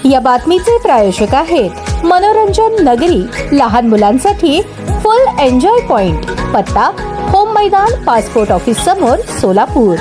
या बातमीचे प्रायोजक आहेत मनोरंजन नगरी, लहान मुलांसाठी फुल एन्जॉय पॉइंट, पत्ता होम मैदान, पासपोर्ट ऑफिस समोर, सोलापूर।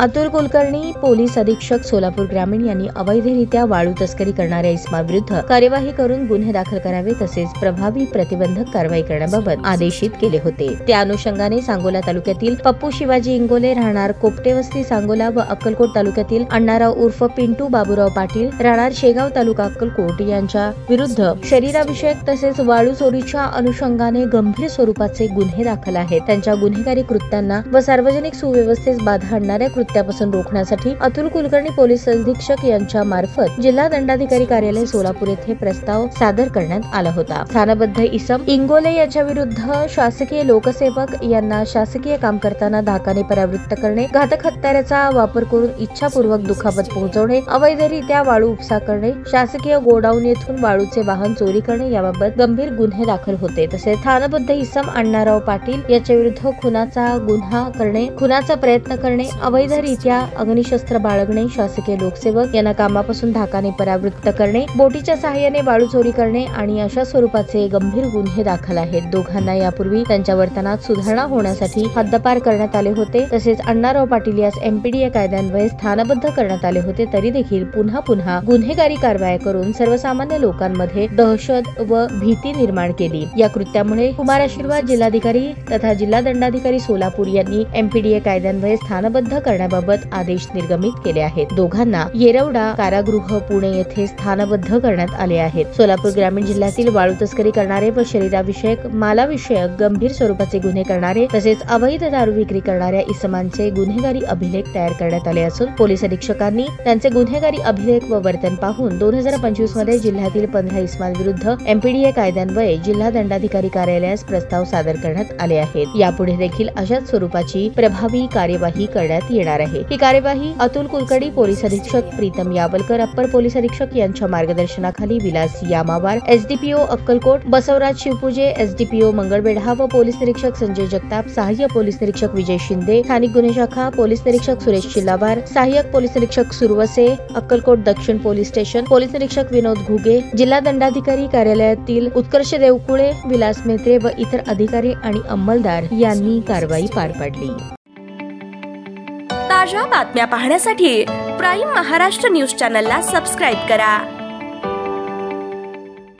अतुल कुलकर्णी पोलीस अधीक्षक सोलापूर ग्रामीण यांनी अवैधरित्या वाळू तस्करी करणाऱ्या इसमाविरुद्ध कार्यवाही करून गुन्हे दाखल करावे तसेच प्रभावी प्रतिबंधक कारवाई करण्याबाबत आदेशित केले होते। त्या अनुषंगाने सांगोला तालुक्यातील पप्पू शिवाजी इंगोले राहणार कोपटेवस्ती सांगोला व अक्कलकोट तालुक्यातील अण्णाराव उर्फ पिंटू बाबूराव पाटील राहणार शेगाव तालुका अक्कलकोट यांच्या विरुद्ध शरीराविषयक तसेच वाळू चोरीच्या अनुषंगाने गंभीर स्वरूपाचे गुन्हे दाखल आहेत। त्यांच्या गुन्हेगारी कृत्यांना व सार्वजनिक सुव्यवस्थेस बाधा आणणाऱ्या कृत्यापासून रोखण्यासाठी अतुल कुलकर्णी पोलीस अधीक्षक यांच्या मार्फत जिल्हा दंडाधिकारी कार्यालय सोलापूर येथे प्रस्ताव सादर करण्यात आला होता। स्थानबद्ध इसम इंगोले याच्या विरुद्ध शासकीय लोकसेवक यांना शासकीय काम करताना धाकाने परावृत्त करणे, घातक हत्याराचा वापर करून इच्छापूर्वक दुखापत पोहोचवणे, अवैधरित्या वाळू उपसा करणे, शासकीय गोडाऊन येथून वाळूचे वाहन चोरी करणे याबाबत गंभीर गुन्हे दाखल होते। तसेच स्थानबद्ध इसम अण्णाराव पाटील याच्या विरुद्ध खुनाचा गुन्हा करणे, खुनाचा प्रयत्न करणे, अवैधरित्या अग्निशस्त्र बाळगणे, शासकीय लोकसेवक यांना कामापासून धाकाने परावृत्त करणे, बोटीच्या सहाय्याने वाळू चोरी करणे आणि अशा स्वरूपाचे गंभीर गुन्हे दाखल आहेत। दोघांना यापूर्वी त्यांच्या वर्तनात सुधारणा होण्यासाठी हद्दपार करण्यात आले होते। तसेच अण्णाराव पाटील यास एमपीडीए कायद्यान्वये स्थानबद्ध करण्यात आले होते, तरी देखील पुन्हा गुन्हेगारी कारवाया करून सर्वसामान्य लोकांमध्ये दहशत व भीती निर्माण केली। या कृत्यामुळे कुमार आशीर्वाद जिल्हाधिकारी तथा जिल्हा दंडाधिकारी सोलापूर यांनी एमपीडीए कायद्यान्वये स्थानबद्ध करण्याबाबत आदेश निर्गमित केले आहेत। दोघांना येरवडा कारागृह पुणे येथे स्थानबद्ध करण्यात आले आहेत। सोलापूर ग्रामीण जिल्ह्यातील वाळू तस्करी करणारे व शरीराविषयक मालाविषयक गंभीर स्वरूपाचे गुन्हे करणारे तसेच अवैध दारू विक्री करणाऱ्या इसमांचे गुन्हेगारी अभिलेख तयार करण्यात आले असून पोलीस अधीक्षकांनी त्यांचे गुन्हेगारी अभिलेख व वर्तन पाहून 2025 मध्ये जिल्ह्यातील 15 इसमांविरुद्ध एमपीडीए कायद्यान्वये जिल्हा दंडाधिकारी कार्यालयास प्रस्ताव सादर करण्यात आले आहेत। यापुढे देखील अशाच स्वरूपाची प्रभावी कार्यवाही करण्यात येणार आहे। ही कार्यवाही अतुल कुलकर्णी पोलीस अधीक्षक प्रीतम यावलकर, अप्पर पोलीस अधीक्षक यांच्या मार्गदर्शनाखाली विलास यामावार, एसडीपीओ अक्कलकोट बसवराज शिवपूजे, एसडीपीओ मंगळवेढा व पोलीस निरीक्षक संजय जगताप, सहाय्यक पोलीस निरीक्षक विजय शिंदे, स्थानिक गुन्हे शाखा पोलीस निरीक्षक सुरेश चिल्लावार, सहाय्यक पोलीस निरीक्षक सुरवसे, अक्कलकोट दक्षिण पोलीस स्टेशन पोलीस निरीक्षक विनोद घुगे, जिल्हा दंडाधिकारी कार्यालयातील उत्कर्ष देवकुळे, विलास मेत्रे व इतर अधिकारी आणि अंमलदार यांनी कारवाई पार पाडली। ताज्या बातम्या पाहण्यासाठी प्राईम महाराष्ट्र न्यूज चॅनलला सबस्क्राईब करा।